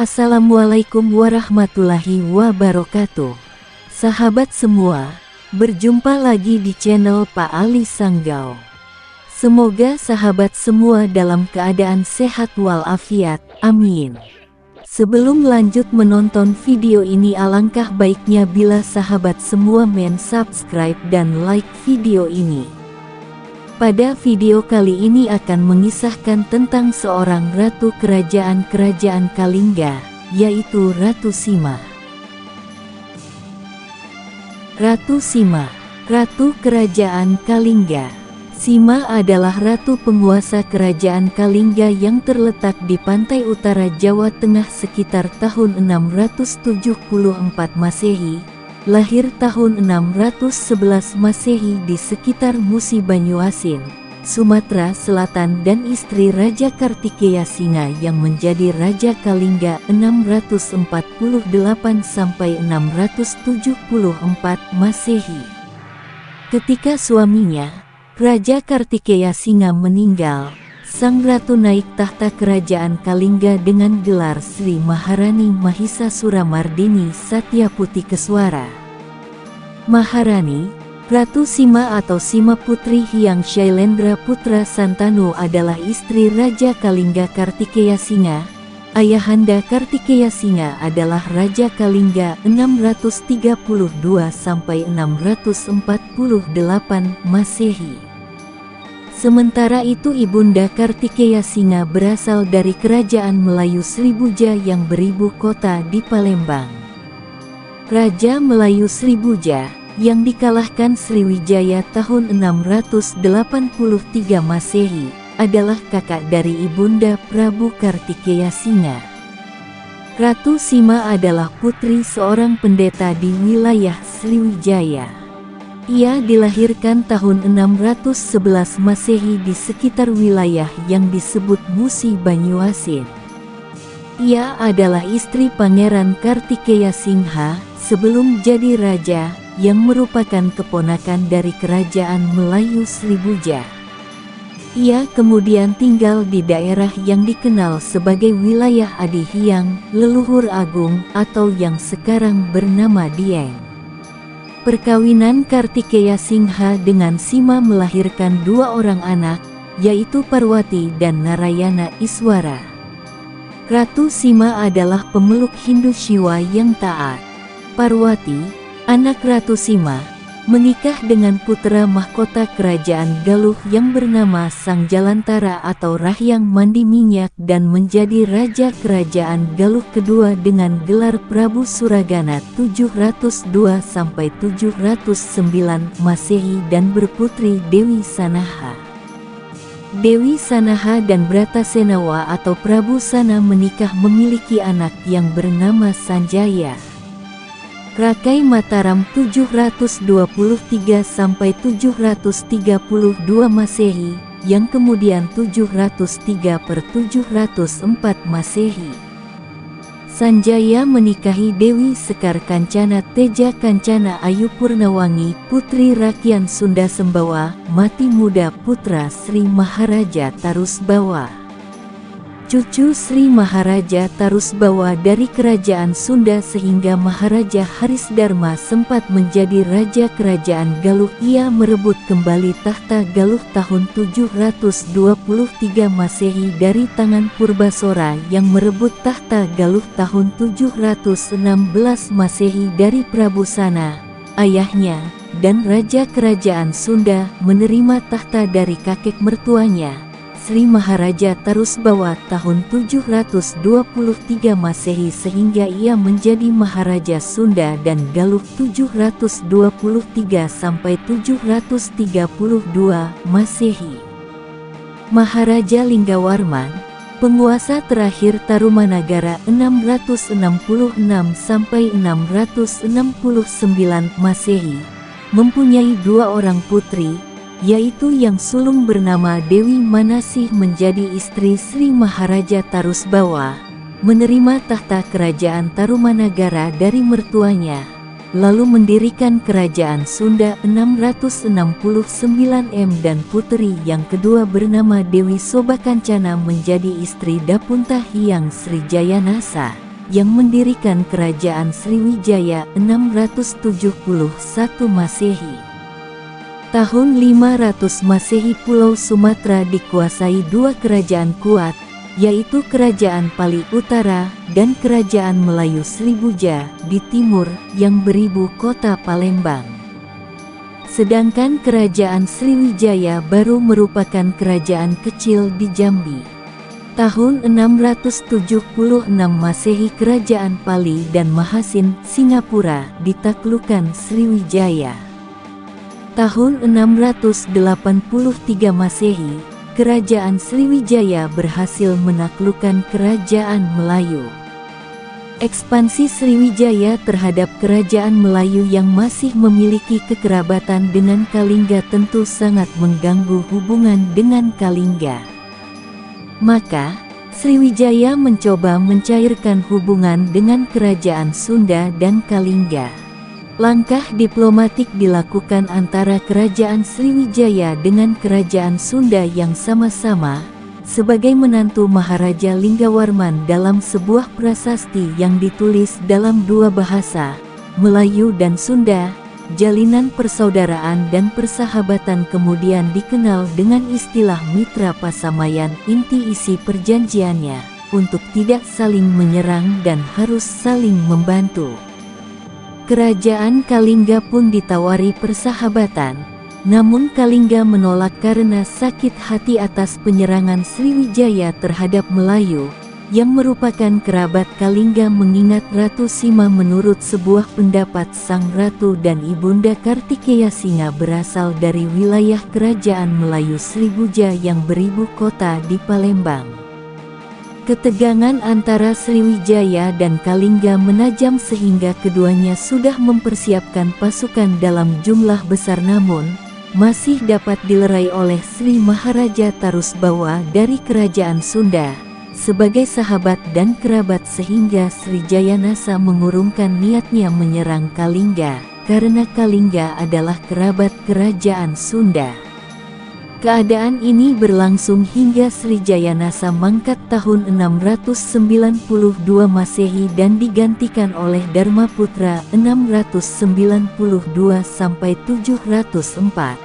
Assalamualaikum warahmatullahi wabarakatuh. Sahabat semua, berjumpa lagi di channel Pak Ali Sanggau. Semoga sahabat semua dalam keadaan sehat walafiat, amin. Sebelum lanjut menonton video ini, alangkah baiknya bila sahabat semua subscribe dan like video ini. Pada video kali ini akan mengisahkan tentang seorang ratu kerajaan Kalingga, yaitu Ratu Sima. Ratu Sima, Ratu Kerajaan Kalingga. Sima adalah ratu penguasa kerajaan Kalingga yang terletak di pantai utara Jawa Tengah sekitar tahun 674 Masehi. Lahir tahun 611 Masehi di sekitar Musi Banyuasin, Sumatera Selatan, dan istri Raja Kartikeya Singa yang menjadi Raja Kalingga 648–674 Masehi. Ketika suaminya, Raja Kartikeya Singa meninggal, sang ratu naik tahta kerajaan Kalingga dengan gelar Sri Maharani Mahisa Suramardini Satyaputi Keswara. Maharani, Ratu Sima atau Sima Putri Hyang Shailendra Putra Santanu adalah istri Raja Kalingga Kartikeya Singa. Ayahanda Kartikeya Singa adalah Raja Kalingga 632–648 Masehi. Sementara itu Ibunda Kartikeya Singa berasal dari kerajaan Melayu Sribuja yang beribu kota di Palembang. Raja Melayu Sribuja, yang dikalahkan Sriwijaya tahun 683 Masehi, adalah kakak dari Ibunda Prabu Kartikeya Singa. Ratu Sima adalah putri seorang pendeta di wilayah Sriwijaya. Ia dilahirkan tahun 611 Masehi di sekitar wilayah yang disebut Musi Banyuasin. Ia adalah istri Pangeran Kartikeya Singha sebelum jadi raja, yang merupakan keponakan dari kerajaan Melayu Sribuja. Ia kemudian tinggal di daerah yang dikenal sebagai wilayah Adihyang, Leluhur Agung, atau yang sekarang bernama Dieng. Perkawinan Kartikeya Singha dengan Sima melahirkan dua orang anak, yaitu Parwati dan Narayana Iswara. Ratu Sima adalah pemeluk Hindu Shiva yang taat. Parwati, anak Ratu Sima, menikah dengan putra mahkota kerajaan Galuh yang bernama Sang Jalantara atau Rahyang Mandi Minyak dan menjadi raja kerajaan Galuh kedua dengan gelar Prabu Suragana 702–709 Masehi dan berputri Dewi Sanaha. Dewi Sanaha dan Bratasenawa atau Prabu Sana menikah memiliki anak yang bernama Sanjaya. Rakai Mataram 723–732 Masehi, yang kemudian 703/704 Masehi. Sanjaya menikahi Dewi Sekar Kancana Teja Kancana Ayu Purnawangi, putri Rakyat Sunda Sembawa, mati muda putra Sri Maharaja Tarusbawa. Cucu Sri Maharaja Tarusbawa dari kerajaan Sunda sehingga Maharaja Harisdarma sempat menjadi raja kerajaan Galuh. Ia merebut kembali tahta Galuh tahun 723 Masehi dari tangan Purbasora yang merebut tahta Galuh tahun 716 Masehi dari Prabu Sana, ayahnya, dan raja kerajaan Sunda menerima tahta dari kakek mertuanya, Sri Maharaja Tarusbawa tahun 723 Masehi sehingga ia menjadi Maharaja Sunda dan Galuh 723–732 Masehi. Maharaja Linggawarman, penguasa terakhir Tarumanagara 666–669 Masehi, mempunyai dua orang putri, yaitu yang sulung bernama Dewi Manasih menjadi istri Sri Maharaja Tarusbawa, menerima tahta kerajaan Tarumanagara dari mertuanya, lalu mendirikan kerajaan Sunda 669 dan putri yang kedua bernama Dewi Sobakancana menjadi istri Dapunta Hyang Srijayanasa, yang mendirikan kerajaan Sriwijaya 671 Masehi. Tahun 500 Masehi Pulau Sumatera dikuasai dua kerajaan kuat, yaitu Kerajaan Pali Utara dan Kerajaan Melayu Sribuja di timur yang beribu kota Palembang. Sedangkan Kerajaan Sriwijaya baru merupakan kerajaan kecil di Jambi. Tahun 676 Masehi Kerajaan Pali dan Mahasin Singapura ditaklukkan Sriwijaya. Tahun 683 Masehi, Kerajaan Sriwijaya berhasil menaklukkan Kerajaan Melayu. Ekspansi Sriwijaya terhadap Kerajaan Melayu yang masih memiliki kekerabatan dengan Kalingga tentu sangat mengganggu hubungan dengan Kalingga. Maka, Sriwijaya mencoba mencairkan hubungan dengan Kerajaan Sunda dan Kalingga. Langkah diplomatik dilakukan antara Kerajaan Sriwijaya dengan Kerajaan Sunda yang sama-sama sebagai menantu Maharaja Linggawarman dalam sebuah prasasti yang ditulis dalam dua bahasa, Melayu dan Sunda. Jalinan persaudaraan dan persahabatan kemudian dikenal dengan istilah Mitra Pasamayan. Inti isi perjanjiannya untuk tidak saling menyerang dan harus saling membantu. Kerajaan Kalingga pun ditawari persahabatan, namun Kalingga menolak karena sakit hati atas penyerangan Sriwijaya terhadap Melayu, yang merupakan kerabat Kalingga, mengingat Ratu Sima menurut sebuah pendapat Sang Ratu dan Ibunda Kartikeya Singa berasal dari wilayah Kerajaan Melayu Sribuja yang beribu kota di Palembang. Ketegangan antara Sriwijaya dan Kalingga menajam sehingga keduanya sudah mempersiapkan pasukan dalam jumlah besar, namun masih dapat dilerai oleh Sri Maharaja Tarusbawa dari Kerajaan Sunda sebagai sahabat dan kerabat, sehingga Srijayanasa mengurungkan niatnya menyerang Kalingga karena Kalingga adalah kerabat Kerajaan Sunda. Keadaan ini berlangsung hingga Srijayanasa mangkat tahun 692 Masehi dan digantikan oleh Dharmaputra 692 sampai 704.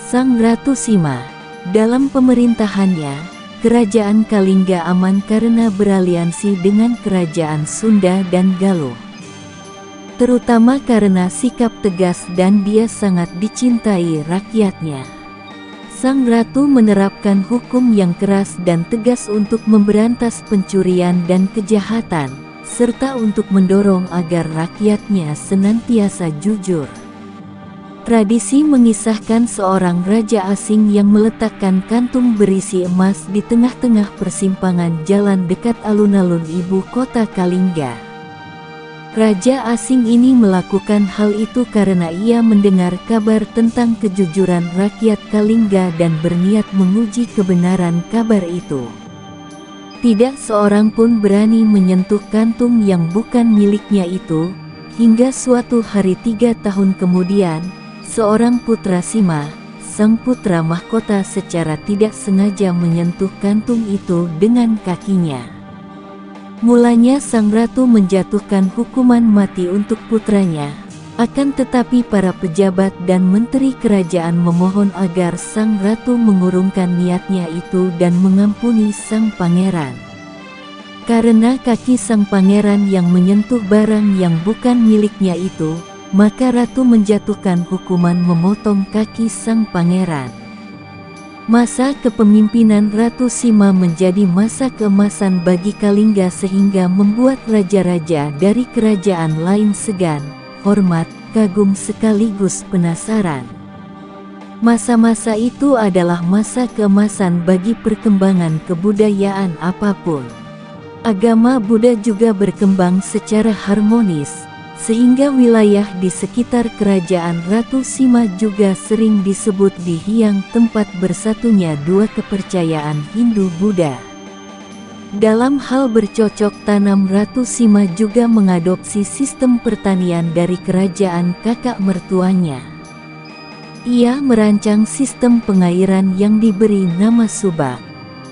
Sang Ratu Sima, dalam pemerintahannya, Kerajaan Kalingga aman karena beraliansi dengan Kerajaan Sunda dan Galuh. Terutama karena sikap tegas dan dia sangat dicintai rakyatnya. Sang Ratu menerapkan hukum yang keras dan tegas untuk memberantas pencurian dan kejahatan, serta untuk mendorong agar rakyatnya senantiasa jujur. Tradisi mengisahkan seorang raja asing yang meletakkan kantung berisi emas di tengah-tengah persimpangan jalan dekat alun-alun ibu kota Kalingga. Raja asing ini melakukan hal itu karena ia mendengar kabar tentang kejujuran rakyat Kalingga dan berniat menguji kebenaran kabar itu. Tidak seorang pun berani menyentuh kantung yang bukan miliknya itu, hingga suatu hari 3 tahun kemudian, seorang putra Sima, sang putra mahkota, secara tidak sengaja menyentuh kantung itu dengan kakinya. Mulanya Sang Ratu menjatuhkan hukuman mati untuk putranya, akan tetapi para pejabat dan menteri kerajaan memohon agar Sang Ratu mengurungkan niatnya itu dan mengampuni sang pangeran. Karena kaki sang pangeran yang menyentuh barang yang bukan miliknya itu, maka Ratu menjatuhkan hukuman memotong kaki sang pangeran. Masa kepemimpinan Ratu Sima menjadi masa keemasan bagi Kalingga sehingga membuat raja-raja dari kerajaan lain segan, hormat, kagum sekaligus penasaran. Masa-masa itu adalah masa keemasan bagi perkembangan kebudayaan apapun. Agama Buddha juga berkembang secara harmonis, sehingga wilayah di sekitar kerajaan Ratu Sima juga sering disebut di Hyang, tempat bersatunya dua kepercayaan Hindu-Buddha. Dalam hal bercocok tanam, Ratu Sima juga mengadopsi sistem pertanian dari kerajaan kakak mertuanya. Ia merancang sistem pengairan yang diberi nama Subak.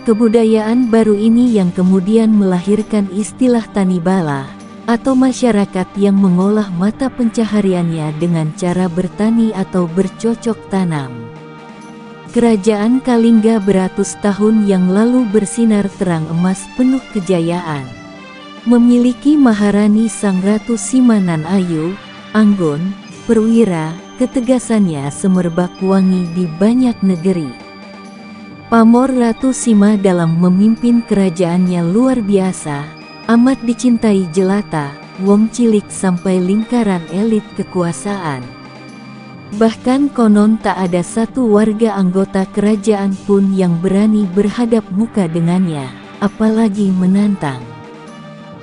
Kebudayaan baru ini yang kemudian melahirkan istilah tani bala, atau masyarakat yang mengolah mata pencahariannya dengan cara bertani atau bercocok tanam. Kerajaan Kalingga beratus tahun yang lalu bersinar terang emas penuh kejayaan. Memiliki Maharani Sang Ratu Sima nan ayu, anggun, perwira, ketegasannya semerbak wangi di banyak negeri. Pamor Ratu Sima dalam memimpin kerajaannya luar biasa, amat dicintai jelata, wong cilik sampai lingkaran elit kekuasaan. Bahkan konon tak ada satu warga anggota kerajaan pun yang berani berhadap muka dengannya, apalagi menantang.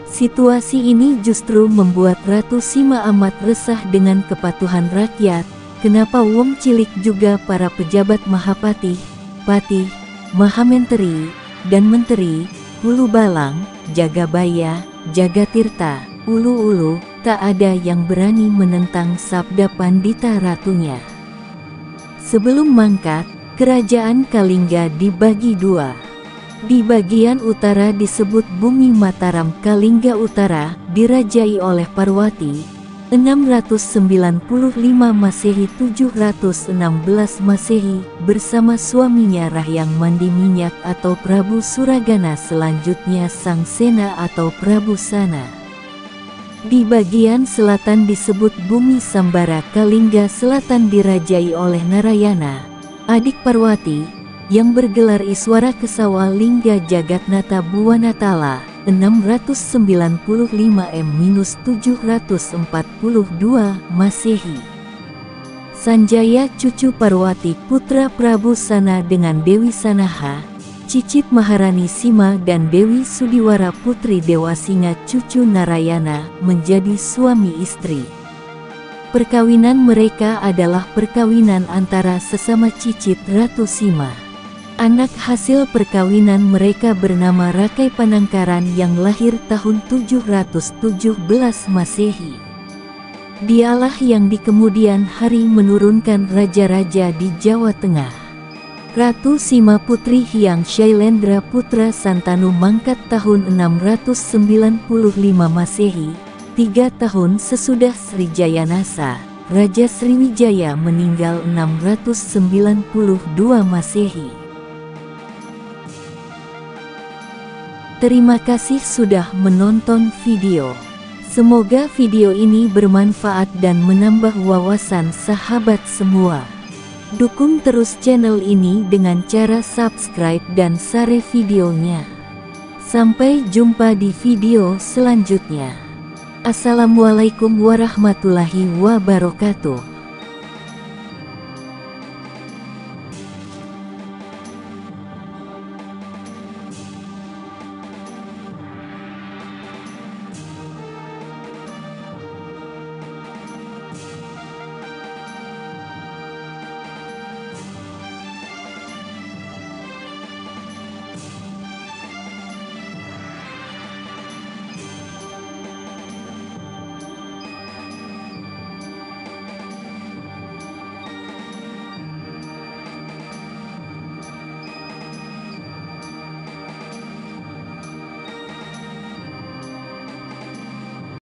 Situasi ini justru membuat Ratu Sima amat resah dengan kepatuhan rakyat. Kenapa wong cilik juga para pejabat Mahapatih, Patih, Mahamenteri, dan Menteri, Hulu Balang, Jagabaya, Jagatirta, Ulu-ulu, tak ada yang berani menentang sabda pandita ratunya. Sebelum mangkat, kerajaan Kalingga dibagi dua. Di bagian utara disebut Bumi Mataram Kalingga Utara, dirajai oleh Parwati, 695 Masehi 716 Masehi, bersama suaminya Rahyang Mandi Minyak atau Prabu Suragana, selanjutnya Sang Sena atau Prabu Sana. Di bagian selatan disebut Bumi Sambara Kalingga Selatan, dirajai oleh Narayana, adik Parwati, yang bergelar Iswara Kesawa Lingga Jagatnata Buwanatala, 695 M-742 Masehi. Sanjaya cucu Parwati putra Prabu Sana dengan Dewi Sanaha, cicit Maharani Sima, dan Dewi Sudiwara putri Dewasinga cucu Narayana menjadi suami istri. Perkawinan mereka adalah perkawinan antara sesama cicit Ratu Sima. Anak hasil perkawinan mereka bernama Rakai Panangkaran yang lahir tahun 717 Masehi. Dialah yang di kemudian hari menurunkan raja-raja di Jawa Tengah. Ratu Sima Putri Hyang Shailendra Putra Santanu mangkat tahun 695 Masehi, 3 tahun sesudah Srijayanasa. Raja Sriwijaya meninggal 692 Masehi. Terima kasih sudah menonton video. Semoga video ini bermanfaat dan menambah wawasan sahabat semua. Dukung terus channel ini dengan cara subscribe dan share videonya. Sampai jumpa di video selanjutnya. Assalamualaikum warahmatullahi wabarakatuh.